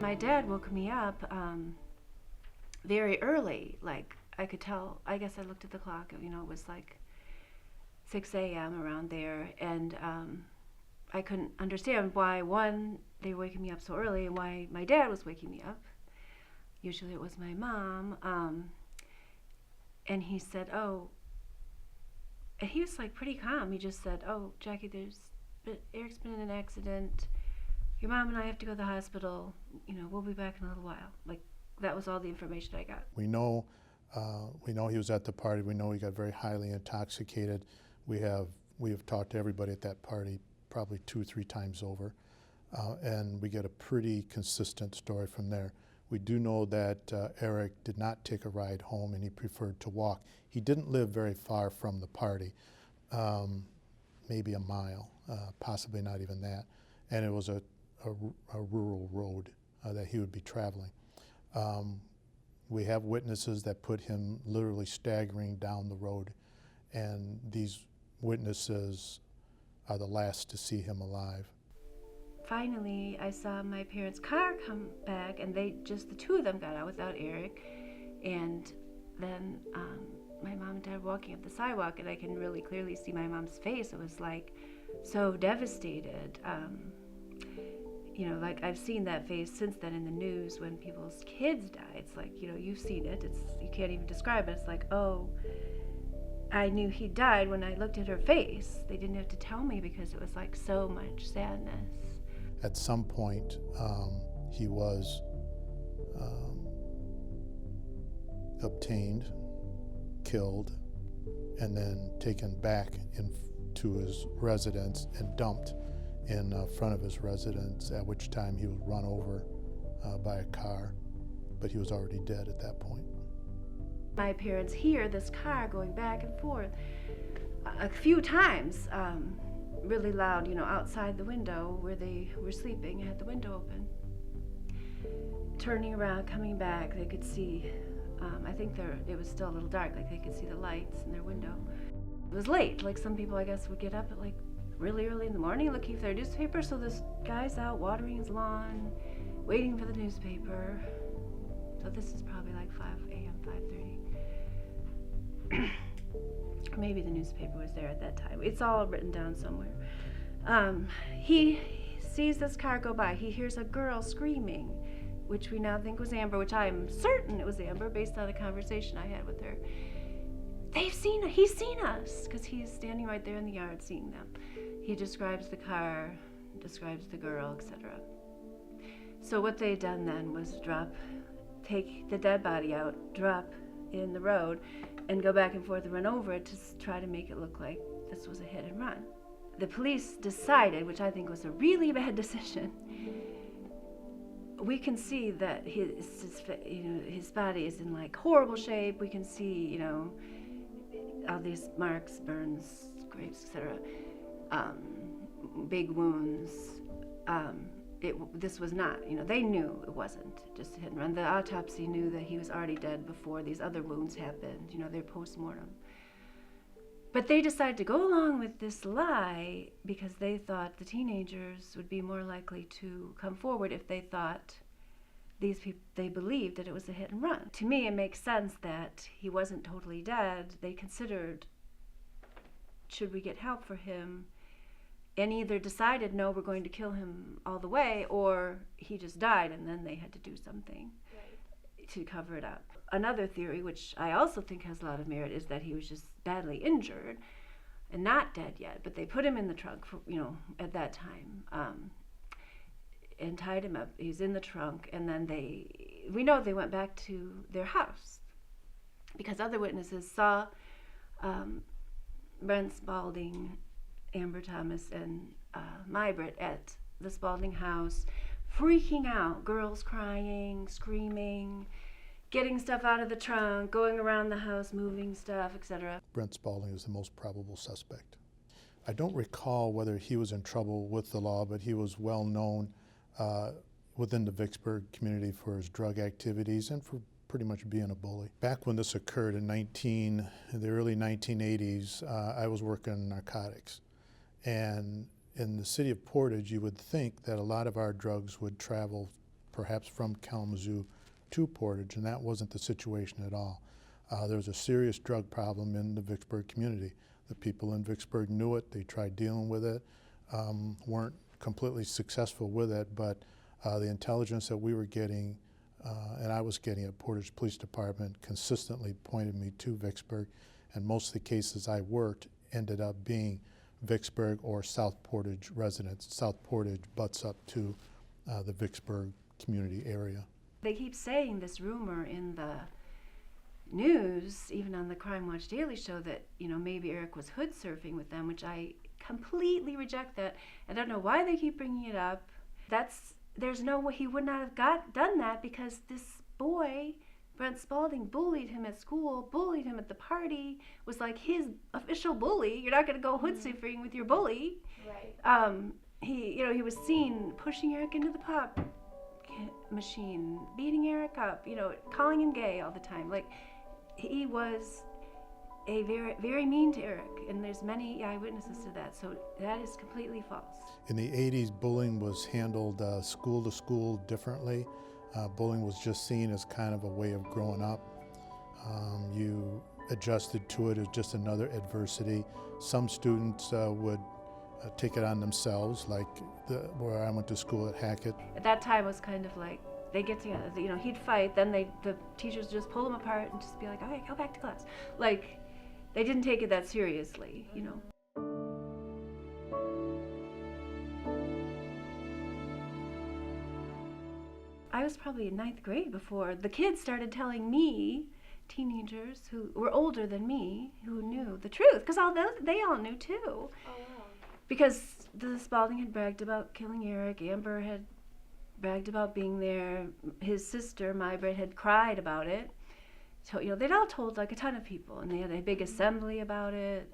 My dad woke me up very early. Like I could tell. I guess I looked at the clock. It was like 6 a.m. around there, and I couldn't understand why one they were waking me up so early, and why my dad was waking me up. Usually it was my mom, and he said, "Oh," and he was like pretty calm. He just said, "Oh, Jackie, Erik's been in an accident. Your mom and I have to go to the hospital. We'll be back in a little while." Like that was all the information I got. We know he was at the party. We know he got very highly intoxicated. We have talked to everybody at that party probably 2 or 3 times over, and we get a pretty consistent story from there. We do know that Erik did not take a ride home, and he preferred to walk. He didn't live very far from the party, maybe a mile, possibly not even that, and it was a rural road that he would be traveling. We have witnesses that put him literally staggering down the road, and these witnesses are the last to see him alive. Finally, I saw my parents' car come back, and the two of them got out without Erik. And then my mom and dad walking up the sidewalk, and I can really clearly see my mom's face. It was like so devastated. Like I've seen that face since then in the news when people's kids die. It's like, you've seen it. You can't even describe it. It's like, oh, I knew he died when I looked at her face. They didn't have to tell me because it was like so much sadness. At some point, he was obtained, killed, and then taken back to his residence and dumped in front of his residence, at which time he was run over by a car, but he was already dead at that point. My parents hear this car going back and forth a few times, really loud, outside the window where they were sleeping. I had the window open. Turning around, coming back, they could see, I think it was still a little dark, like they could see the lights in their window. It was late, like some people I guess would get up at like really early in the morning looking for their newspaper, so this guy's out watering his lawn, waiting for the newspaper. So this is probably like 5 a.m., 5:30. Maybe the newspaper was there at that time. It's all written down somewhere. He sees this car go by. He hears a girl screaming, which we now think was Amber, which I'm certain it was Amber based on a conversation I had with her. He's seen us, because he's standing right there in the yard seeing them. He describes the car, describes the girl, etc. So what they'd done then was take the dead body out, drop in the road, and go back and forth and run over it to try to make it look like this was a hit and run. The police decided, which I think was a really bad decision, we can see that his body is in like horrible shape. We can see, all these marks, burns, scrapes, etc. Big wounds. This was not, they knew it wasn't just a hit and run. The autopsy knew that he was already dead before these other wounds happened, their post-mortem. But they decided to go along with this lie because they thought the teenagers would be more likely to come forward if they thought they believed that it was a hit and run. To me, it makes sense that he wasn't totally dead. They considered, should we get help for him? And either decided, no, we're going to kill him all the way, or he just died and then they had to do something to cover it up. Another theory, which I also think has a lot of merit, is that he was just badly injured and not dead yet, but they put him in the trunk for, at that time, and tied him up. He's in the trunk, and then we know they went back to their house because other witnesses saw Brent Spalding, Amber Thomas, and Mybrit at the Spalding house, freaking out, girls crying, screaming, getting stuff out of the trunk, going around the house, moving stuff, etc. Brent Spalding is the most probable suspect. I don't recall whether he was in trouble with the law, but he was well known within the Vicksburg community for his drug activities and for pretty much being a bully. Back when this occurred in the early 1980s, I was working in narcotics. And in the city of Portage, you would think that a lot of our drugs would travel perhaps from Kalamazoo to Portage, and that wasn't the situation at all. There was a serious drug problem in the Vicksburg community. The people in Vicksburg knew it. They tried dealing with it, weren't completely successful with it, but the intelligence that we were getting and I was getting at Portage Police Department consistently pointed me to Vicksburg, and most of the cases I worked ended up being Vicksburg or South Portage residents. South Portage butts up to the Vicksburg community area. They keep saying this rumor in the news, even on the Crime Watch Daily Show, that, you know, maybe Erik was hood surfing with them, which I completely reject that. I don't know why they keep bringing it up. There's no way he would not have done that, because this boy, Brent Spalding, bullied him at school, bullied him at the party, was like his official bully. You're not going to go hood surfing with your bully. Right. He was seen pushing Erik into the pop machine, beating Erik up, calling him gay all the time. Like, he was a very, very mean to Erik, and there's many eyewitnesses to that, so that is completely false. In the 80s, bullying was handled school to school differently. Bullying was just seen as kind of a way of growing up. You adjusted to it as just another adversity. Some students would take it on themselves, like where I went to school at Hackett. At that time, it was kind of like, they get together, he'd fight, then the teachers just pull him apart and just be like, okay, go back to class. Like, they didn't take it that seriously, I was probably in 9th grade before the kids started telling me, teenagers who were older than me, who knew the truth, because they all knew too. Oh, wow. Because the Spalding had bragged about killing Erik, Amber had bragged about being there, his sister, Mybrit, had cried about it. So, they'd all told like a ton of people, and they had a big assembly about it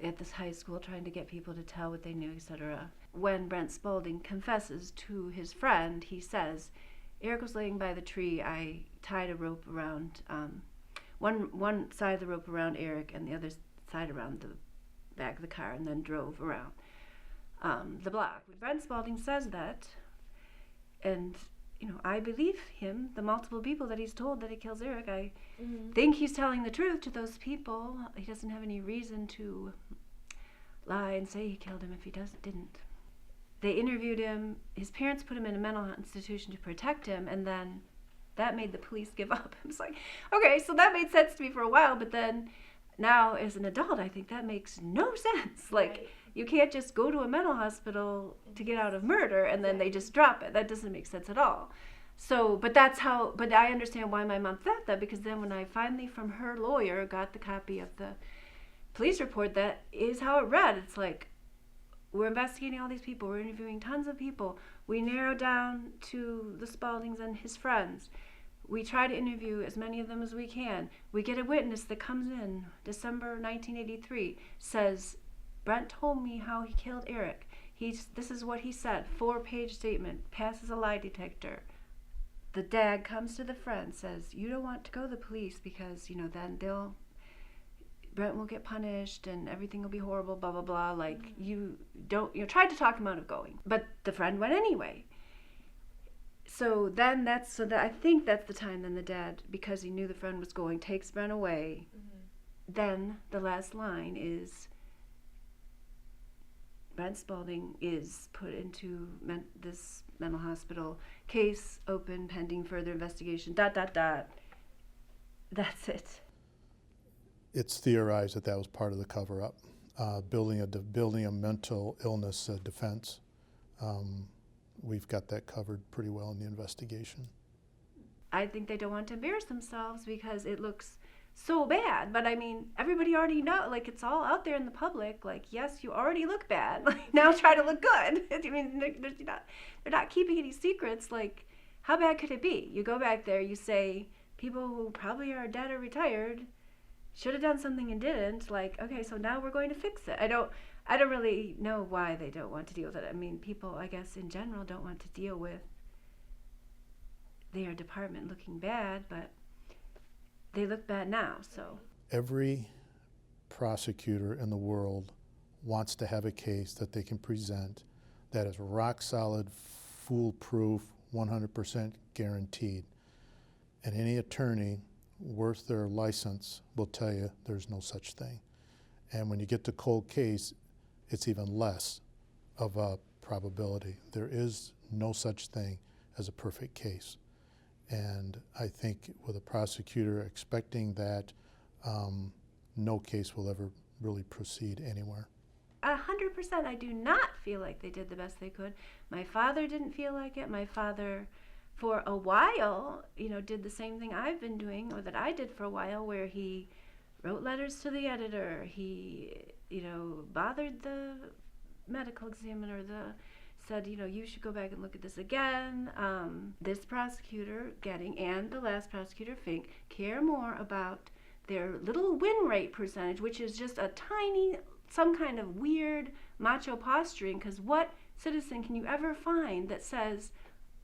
at this high school, trying to get people to tell what they knew, etc. When Brent Spalding confesses to his friend, he says, Erik was laying by the tree, I tied a rope around, one side of the rope around Erik and the other side around the back of the car, and then drove around the block. Brent Spalding says that, and I believe him, the multiple people that he's told that he kills Erik. I think he's telling the truth to those people. He doesn't have any reason to lie and say he killed him if he didn't. They interviewed him. His parents put him in a mental institution to protect him, and then that made the police give up. I was like, okay, so that made sense to me for a while, but then now as an adult, I think that makes no sense. Like, Right. You can't just go to a mental hospital to get out of murder and then they just drop it. That doesn't make sense at all. So, but I understand why my mom thought that, because then when I finally, from her lawyer, got the copy of the police report, that is how it read. It's like, we're investigating all these people, we're interviewing tons of people, we narrow down to the Spaldings and his friends. We try to interview as many of them as we can. We get a witness that comes in December 1983, says, Brent told me how he killed Erik. This is what he said, 4-page statement, passes a lie detector. The dad comes to the friend, says, you don't want to go to the police because, then Brent will get punished and everything will be horrible, blah, blah, blah. Like, you tried to talk him out of going. But the friend went anyway. So I think that's the time then the dad, because he knew the friend was going, takes Brent away. Then the last line is, Brent Spalding is put into this mental hospital, case open, pending further investigation, ... That's it. It's theorized that was part of the cover-up, building a mental illness defense. We've got that covered pretty well in the investigation. I think they don't want to embarrass themselves because it looks so bad. But I mean, everybody already knows, like, it's all out there in the public. Like, yes, you already look bad. Like, now try to look good. I mean, they're not keeping any secrets. Like, how bad could it be? You go back there, you say, people who probably are dead or retired should have done something and didn't. Like, okay, so now we're going to fix it. I don't really know why they don't want to deal with it. I mean, people, I guess, in general don't want to deal with their department looking bad, but they look bad now, so. Every prosecutor in the world wants to have a case that they can present that is rock solid, foolproof, 100% guaranteed. And any attorney worth their license will tell you there's no such thing. And when you get to cold case, it's even less of a probability. There is no such thing as a perfect case. And I think with a prosecutor expecting that, no case will ever really proceed anywhere. 100%, I do not feel like they did the best they could. My father didn't feel like it. My father, for a while, did the same thing I've been doing, or that I did for a while, where he wrote letters to the editor. He, bothered the medical examiner, said, you should go back and look at this again. This prosecutor, Getting, and the last prosecutor, Fink, care more about their little win rate percentage, which is just a tiny, some kind of weird macho posturing, because what citizen can you ever find that says,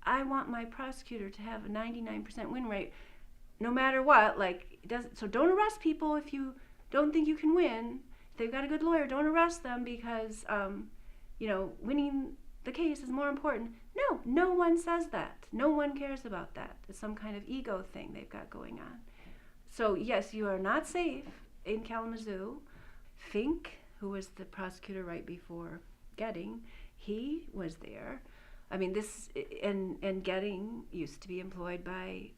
I want my prosecutor to have a 99% win rate, no matter what? So don't arrest people if you don't think you can win. If they've got a good lawyer, don't arrest them because, winning the case is more important. No one says that. No one cares about that. It's some kind of ego thing they've got going on. So yes, you are not safe in Kalamazoo. Fink, who was the prosecutor right before Getting, he was there. I mean, and Getting used to be employed by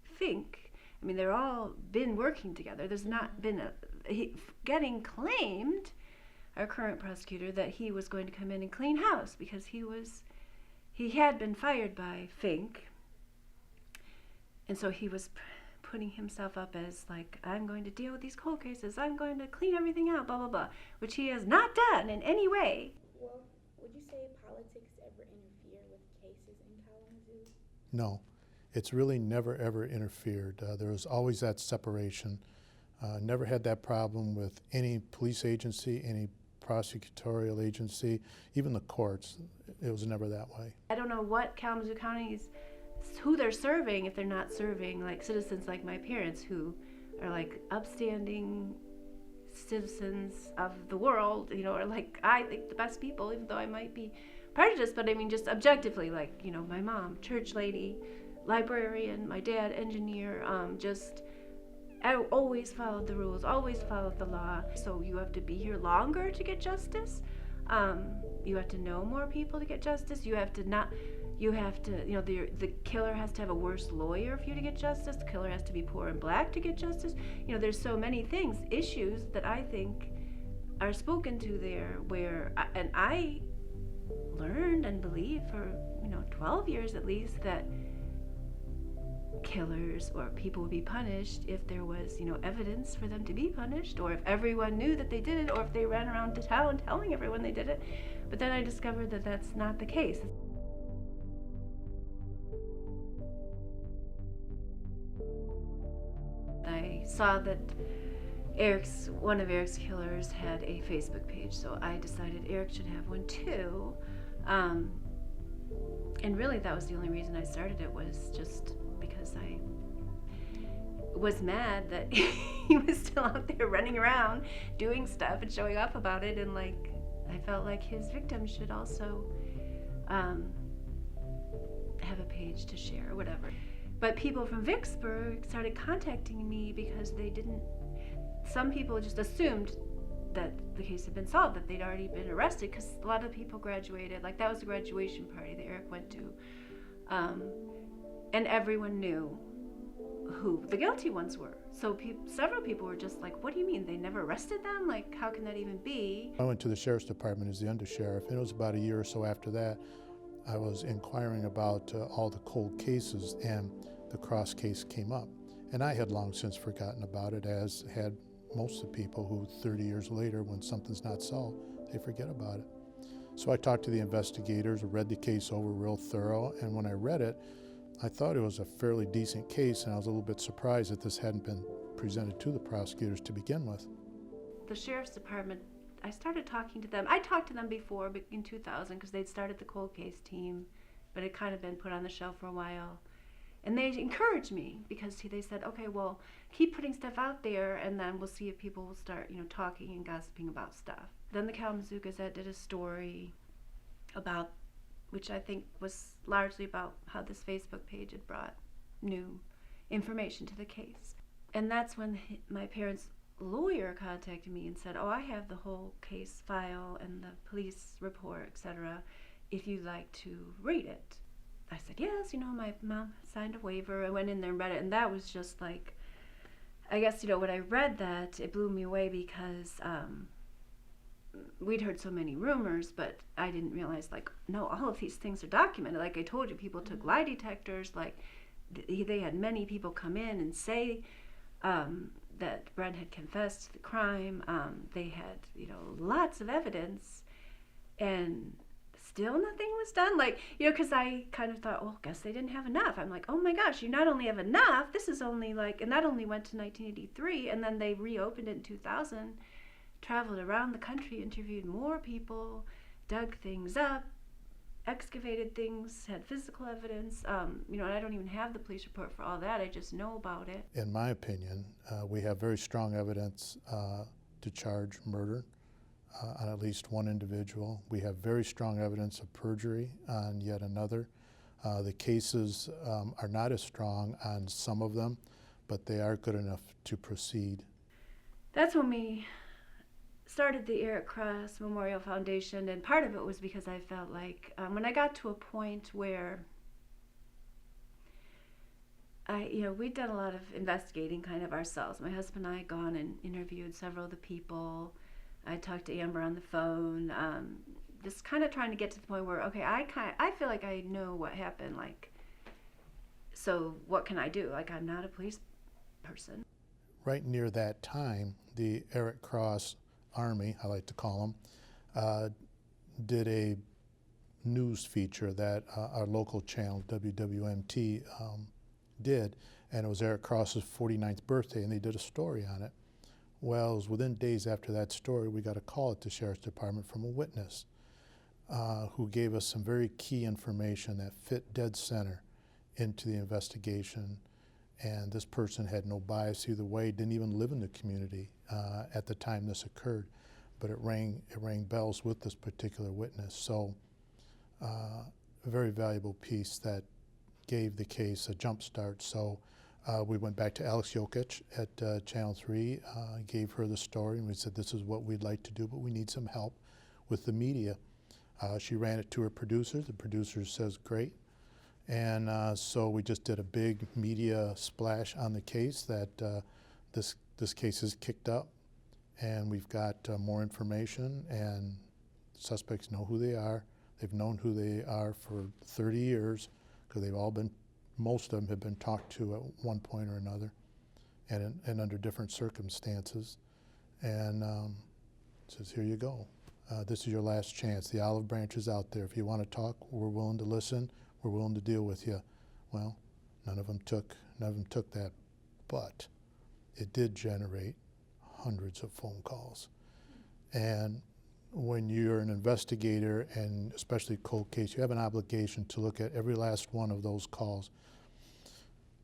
Fink. I mean, they're all been working together. There's not been Getting claimed, our current prosecutor, that he was going to come in and clean house because he had been fired by Fink, and so he was putting himself up as I'm going to deal with these cold cases, I'm going to clean everything out, blah blah blah, which he has not done in any way. Well, would you say politics ever interfere with cases in Kalamazoo? No, it's really never ever interfered. There was always that separation. Never had that problem with any police agency, any prosecutorial agency, even the courts. It was never that way. I don't know what Kalamazoo County's, who they're serving, if they're not serving citizens like my parents, who are upstanding citizens of the world, or I think the best people, even though I might be prejudiced, but I mean just objectively, my mom, church lady, librarian, my dad, engineer, I always followed the rules, always followed the law. So you have to be here longer to get justice. You have to know more people to get justice. The killer has to have a worse lawyer for you to get justice. The killer has to be poor and black to get justice. There's so many things, issues that I think are spoken to there and I learned and believed for, 12 years at least, that killers or people would be punished if there was, evidence for them to be punished, or if everyone knew that they did it, or if they ran around to town telling everyone they did it. But then I discovered that that's not the case. I saw that one of Erik's killers had a Facebook page, so I decided Erik should have one too. And really that was the only reason I started it, was just because I was mad that he was still out there running around doing stuff and showing off about it, and I felt like his victims should also have a page to share or whatever. But people from Vicksburg started contacting me because some people just assumed that the case had been solved, that they'd already been arrested, because a lot of people graduated. That was the graduation party that Erik went to. And everyone knew who the guilty ones were. So several people were just like, what do you mean? They never arrested them? How can that even be? I went to the sheriff's department as the undersheriff, and it was about a year or so after that I was inquiring about all the cold cases, and the Cross case came up. And I had long since forgotten about it, as had most of the people who 30 years later, when something's not solved, they forget about it. So I talked to the investigators, read the case over real thorough, and when I read it, I thought it was a fairly decent case, and I was a little bit surprised that this hadn't been presented to the prosecutors to begin with. The sheriff's department, I started talking to them. I talked to them before, in 2000, because they'd started the cold case team, but it kind of been put on the shelf for a while. And they encouraged me, because they said, okay, well, keep putting stuff out there, and then we'll see if people will start, talking and gossiping about stuff. Then the Kalamazoo Gazette did a story about which I think was largely about how this Facebook page had brought new information to the case. And that's when my parents' lawyer contacted me and said, oh, I have the whole case file and the police report, etc., if you'd like to read it. I said, yes, my mom signed a waiver. I went in there and read it, and that was just like, I guess, when I read that, it blew me away because we'd heard so many rumors, but I didn't realize, no, all of these things are documented. Like I told you, people took lie detectors, they had many people come in and say that Brent had confessed to the crime. They had, lots of evidence, and still nothing was done. Because I kind of thought, well, guess they didn't have enough. I'm like, oh my gosh, you not only have enough, this is only and that only went to 1983, and then they reopened it in 2000, traveled around the country, interviewed more people, dug things up, excavated things, had physical evidence. And I don't even have the police report for all that. I just know about it. In my opinion, we have very strong evidence to charge murder on at least one individual. We have very strong evidence of perjury on yet another. The cases are not as strong on some of them, but they are good enough to proceed. That's when we started the Erik Cross Memorial Foundation, and part of it was because I felt like when I got to a point where we'd done a lot of investigating kind of ourselves. My husband and I had gone and interviewed several of the people. I talked to Amber on the phone, just kind of trying to get to the point where, okay, I feel like I know what happened, so what can I do? I'm not a police person. Right near that time, the Erik Cross Army, I like to call them, did a news feature that our local channel, WWMT, did, and it was Erik Cross's 49th birthday, and they did a story on it. Well, it was within days after that story, we got a call at the Sheriff's Department from a witness who gave us some very key information that fit dead center into the investigation. And this person had no bias either way, didn't even live in the community at the time this occurred, but it rang bells with this particular witness. So a very valuable piece that gave the case a jump start. So we went back to Alex Jokic at Channel 3, gave her the story, and we said, this is what we'd like to do, but we need some help with the media. She ran it to her producers. The producer says, great. And so we just did a big media splash on the case that this case is kicked up, and we've got more information, and suspects know who they are. They've known who they are for 30 years because they've all been, most of them have been talked to at one point or another, and under different circumstances. And says, here you go. This is your last chance. The olive branch is out there. If you want to talk, we're willing to listen. We're willing to deal with you. Well, none of them took that, but it did generate hundreds of phone calls. And when you're an investigator, and especially cold case, you have an obligation to look at every last one of those calls.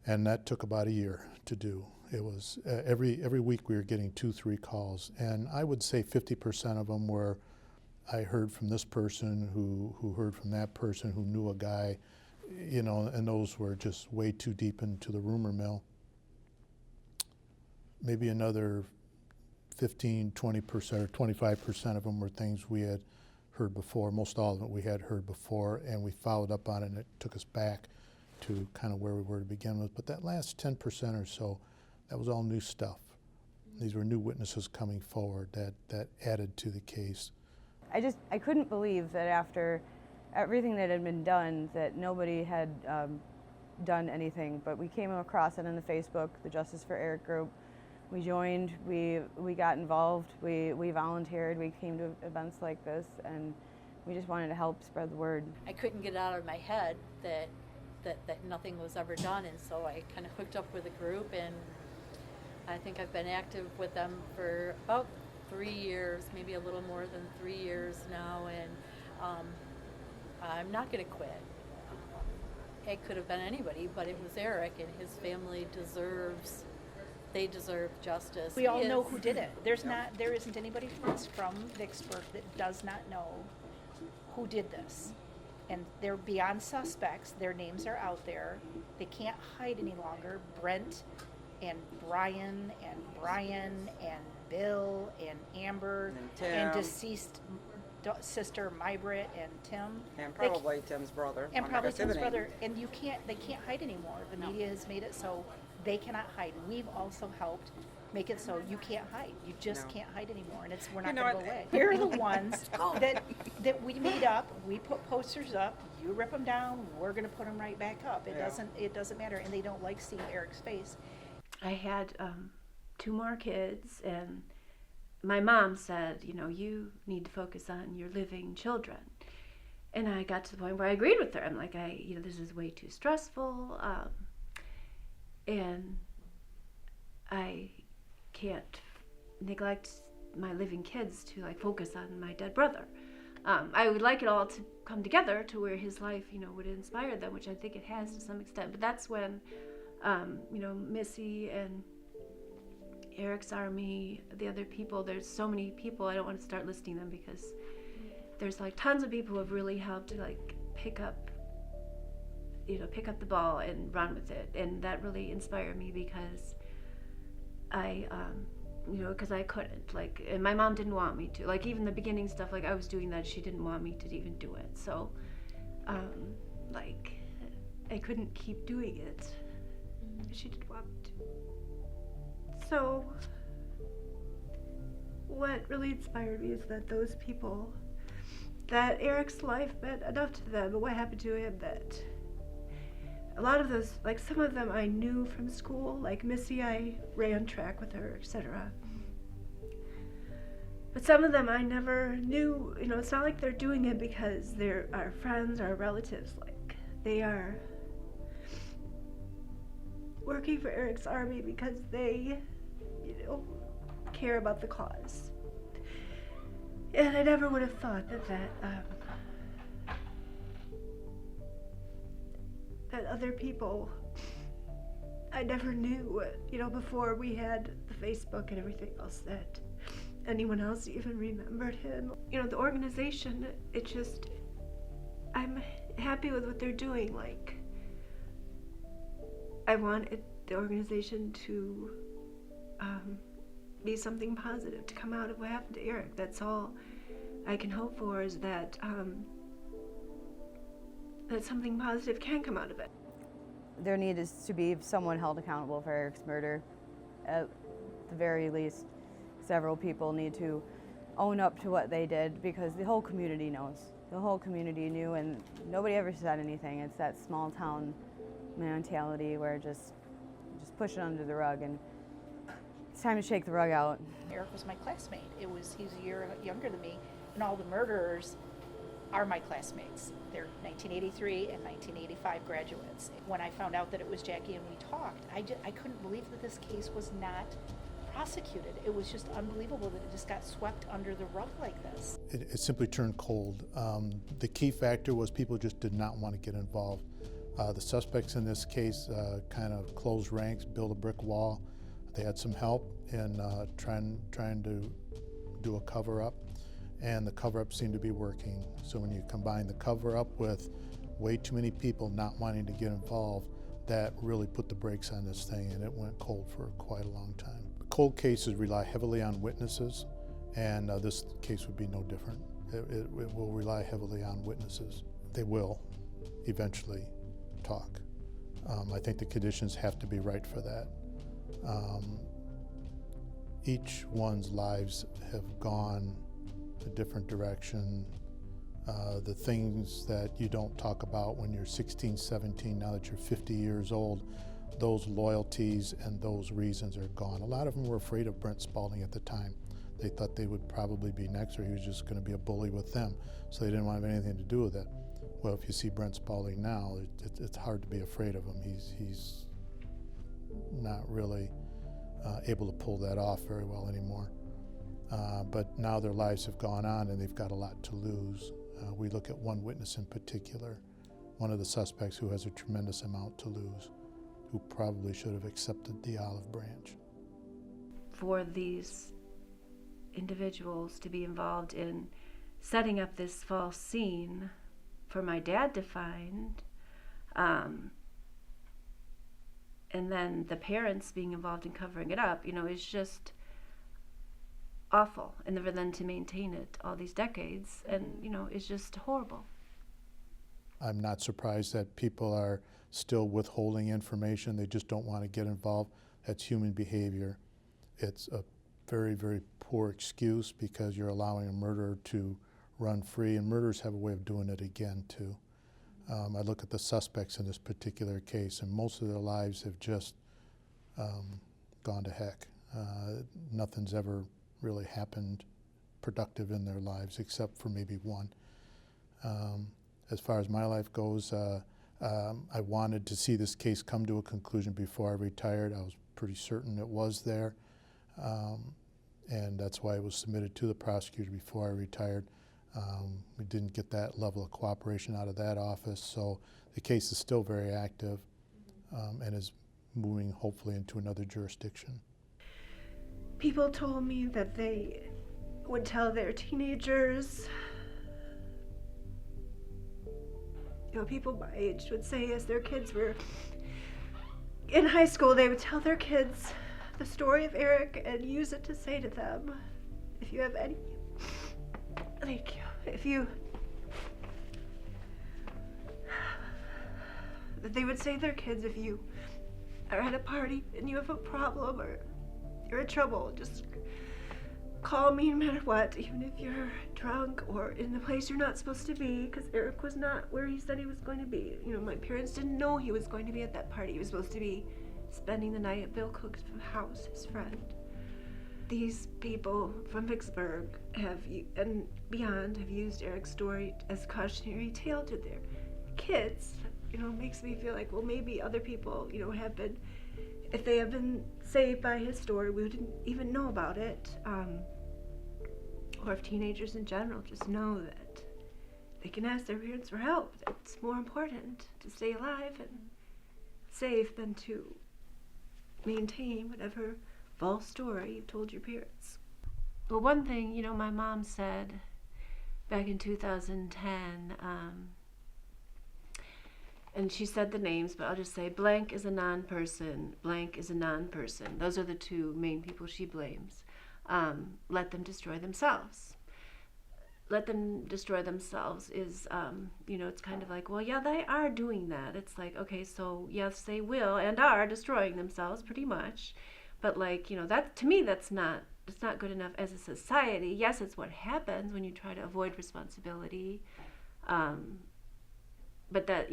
And that took about a year to do. It was every week we were getting 2-3 calls, and I would say 50% of them were, I heard from this person who heard from that person who knew a guy, and those were just way too deep into the rumor mill. Maybe another 15, 20% or 25% of them were things we had heard before. Most all of it we had heard before, and we followed up on it, and it took us back to kind of where we were to begin with. But that last 10% or so, that was all new stuff. These were new witnesses coming forward that added to the case. I couldn't believe that after everything that had been done, that nobody had done anything. But we came across it on the Facebook, the Justice for Erik group. We joined, we got involved, we volunteered, we came to events like this, and we just wanted to help spread the word. I couldn't get it out of my head that nothing was ever done, and so I kind of hooked up with a group, and I think I've been active with them for about 3 years, maybe a little more than 3 years now, and I'm not going to quit. It could have been anybody, but it was Erik, and his family deserve justice. We all know who did it. There isn't anybody from Vicksburg that does not know who did this. and they're beyond suspects. Their names are out there. They can't hide any longer. Brent and Brian and Bill and Amber And Tim. and deceased sister Mybrit and Tim. And They probably Tim's brother. and I'm not probably gonna say Tim's the name. brother. And they can't hide anymore. The media has made it so they cannot hide. We've also helped make it so you can't hide. You just No. can't hide anymore, and we're You not know going to what? go away. We're the ones that we made up. We put posters up. You rip them down. We're going to put them right back up. It Yeah. doesn't matter, and they don't like seeing Erik's face. I had 2 more kids, and my mom said, you know, you need to focus on your living children. And I got to the point where I agreed with her. I'm like, this is way too stressful, and I can't neglect my living kids to like focus on my dead brother. I would like it all to come together to where his life, you know, would inspire them, which I think it has to some extent. But that's when, Missy and Erik's Army, the other people, there's so many people, I don't want to start listing them because there's like tons of people who have really helped to like pick up the ball and run with it. And that really inspired me because because I couldn't, like, and my mom didn't want me to, like, even the beginning stuff, like, I was doing that, she didn't want me to even do it, so, I couldn't keep doing it, she didn't want me to. So, what really inspired me is that those people, that Erik's life meant enough to them, and what happened to him, that a lot of those, like some of them I knew from school, like Missy, I ran track with her, etc. But some of them I never knew, you know, it's not like they're doing it because they're our friends or relatives, like they are working for Erik's Army because they, care about the cause. And I never would have thought that other people I never knew, before we had the Facebook and everything else, that anyone else even remembered him. The organization, I'm happy with what they're doing. Like, I want the organization to be something positive, to come out of what happened to Erik. That's all I can hope for, is that that something positive can come out of it. There needs to be someone held accountable for Erik's murder. At the very least, several people need to own up to what they did, because the whole community knows. The whole community knew, and nobody ever said anything. It's that small town mentality where just push it under the rug, and it's time to shake the rug out. Erik was my classmate. He's a year younger than me, and all the murderers are my classmates. They're 1983 and 1985 graduates. When I found out that it was Jackie and we talked, I couldn't believe that this case was not prosecuted. It was just unbelievable that it just got swept under the rug like this. It simply turned cold. The key factor was people just did not want to get involved. The suspects in this case kind of closed ranks, built a brick wall. They had some help in trying to do a cover-up, and the cover-up seemed to be working. So when you combine the cover-up with way too many people not wanting to get involved, that really put the brakes on this thing, and it went cold for quite a long time. Cold cases rely heavily on witnesses, and this case would be no different. It will rely heavily on witnesses. They will eventually talk. I think the conditions have to be right for that. Each one's lives have gone a different direction. The things that you don't talk about when you're 16, 17, now that you're 50 years old, those loyalties and those reasons are gone. A lot of them were afraid of Brent Spalding at the time. They thought they would probably be next, or he was just going to be a bully with them, so they didn't want to have anything to do with it. Well, if you see Brent Spalding now, it's hard to be afraid of him. He's not really able to pull that off very well anymore. But now their lives have gone on, and they've got a lot to lose. We look at one witness in particular, one of the suspects who has a tremendous amount to lose, who probably should have accepted the olive branch. For these individuals to be involved in setting up this false scene for my dad to find, and then the parents being involved in covering it up, is just awful. And for them to maintain it all these decades, and, is just horrible. I'm not surprised that people are still withholding information. They just don't want to get involved. That's human behavior. It's a very, very poor excuse because you're allowing a murderer to run free, and murderers have a way of doing it again, too. I look at the suspects in this particular case, and most of their lives have just gone to heck. Nothing's ever really happened productive in their lives, except for maybe one. As far as my life goes, I wanted to see this case come to a conclusion before I retired. I was pretty certain it was there, and that's why it was submitted to the prosecutor before I retired. We didn't get that level of cooperation out of that office, so the case is still very active and is moving hopefully into another jurisdiction. People told me that they would tell their teenagers, people my age would say as their kids were in high school, they would tell their kids the story of Erik and use it to say to them, if you have any, thank you, that they would say to their kids, if you are at a party and you have a problem or you're in trouble, just call me no matter what, even if you're drunk or in the place you're not supposed to be, because Erik was not where he said he was going to be. My parents didn't know he was going to be at that party. He was supposed to be spending the night at Bill Cook's house, his friend. These people from Vicksburg and beyond have used Erik's story as a cautionary tale to their kids. Makes me feel like, well, maybe other people, have been, if they have been saved by his story, we didn't even know about it. Or if teenagers in general just know that they can ask their parents for help. It's more important to stay alive and safe than to maintain whatever false story you've told your parents. Well, one thing, my mom said back in 2010, and she said the names, but I'll just say blank is a non-person, blank is a non-person. Those are the two main people she blames. Let them destroy themselves. Let them destroy themselves is, it's kind of like, well, yeah, they are doing that. It's like, okay, so yes, they will and are destroying themselves pretty much. But that, to me, it's not good enough as a society. Yes, it's what happens when you try to avoid responsibility. But that,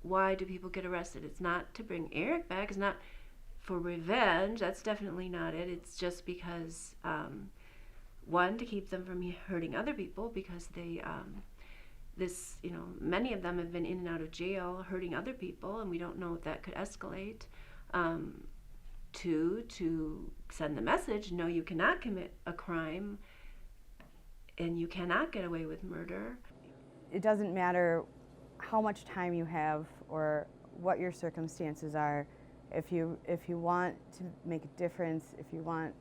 why do people get arrested? It's not to bring Erik back. It's not for revenge. That's definitely not it. It's just because, one, to keep them from hurting other people, because they, many of them have been in and out of jail hurting other people, and we don't know if that could escalate. Two, to send the message, no, you cannot commit a crime, and you cannot get away with murder. It doesn't matter how much time you have or what your circumstances are. If you want to make a difference, if you want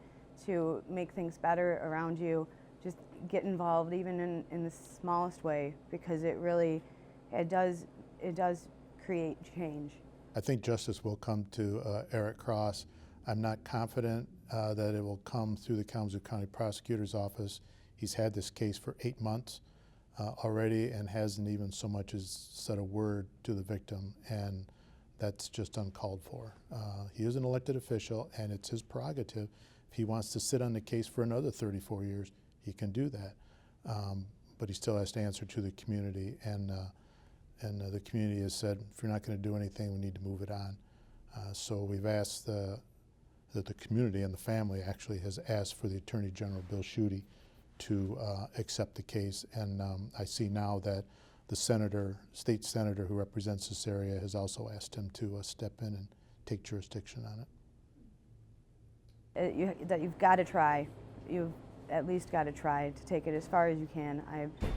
to make things better around you, just get involved even in the smallest way, because it does create change. I think justice will come to Erik Cross. I'm not confident that it will come through the Kalamazoo County Prosecutor's Office. He's had this case for 8 months already and hasn't even so much as said a word to the victim, and that's just uncalled for. He is an elected official, and it's his prerogative. If he wants to sit on the case for another 34 years, he can do that. But he still has to answer to the community, and the community has said, if you're not going to do anything, we need to move it on. So we've asked that the community and the family actually has asked for the Attorney General, Bill Schuette, to accept the case. And I see now that the state senator who represents this area has also asked him to step in and take jurisdiction on it. That you've got to try. You've at least got to try to take it as far as you can.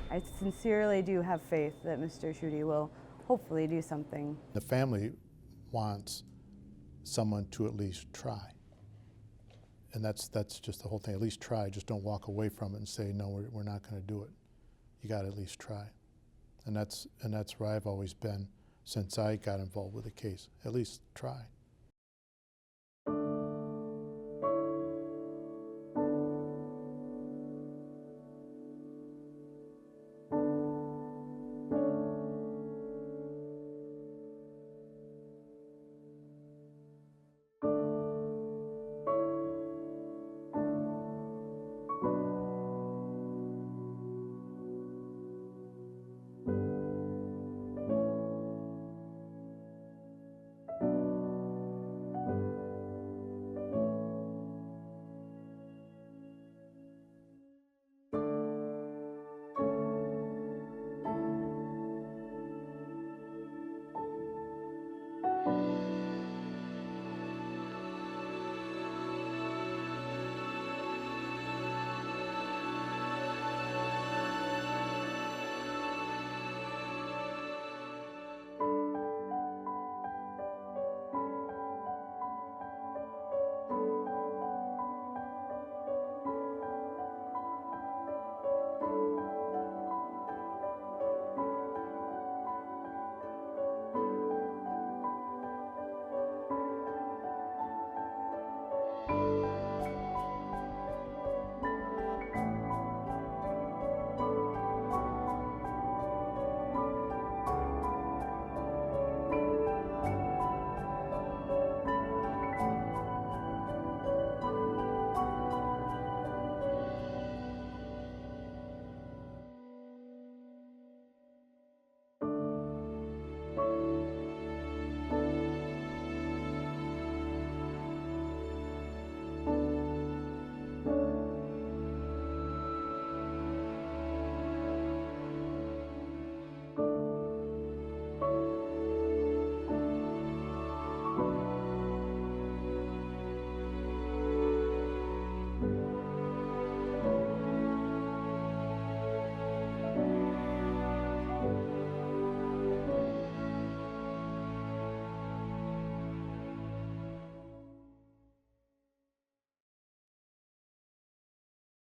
I sincerely do have faith that Mr. Schuette will hopefully do something. The family wants someone to at least try. And that's just the whole thing. At least try. Just don't walk away from it and say, no, we're not going to do it. You got to at least try. And that's where I've always been since I got involved with the case. At least try.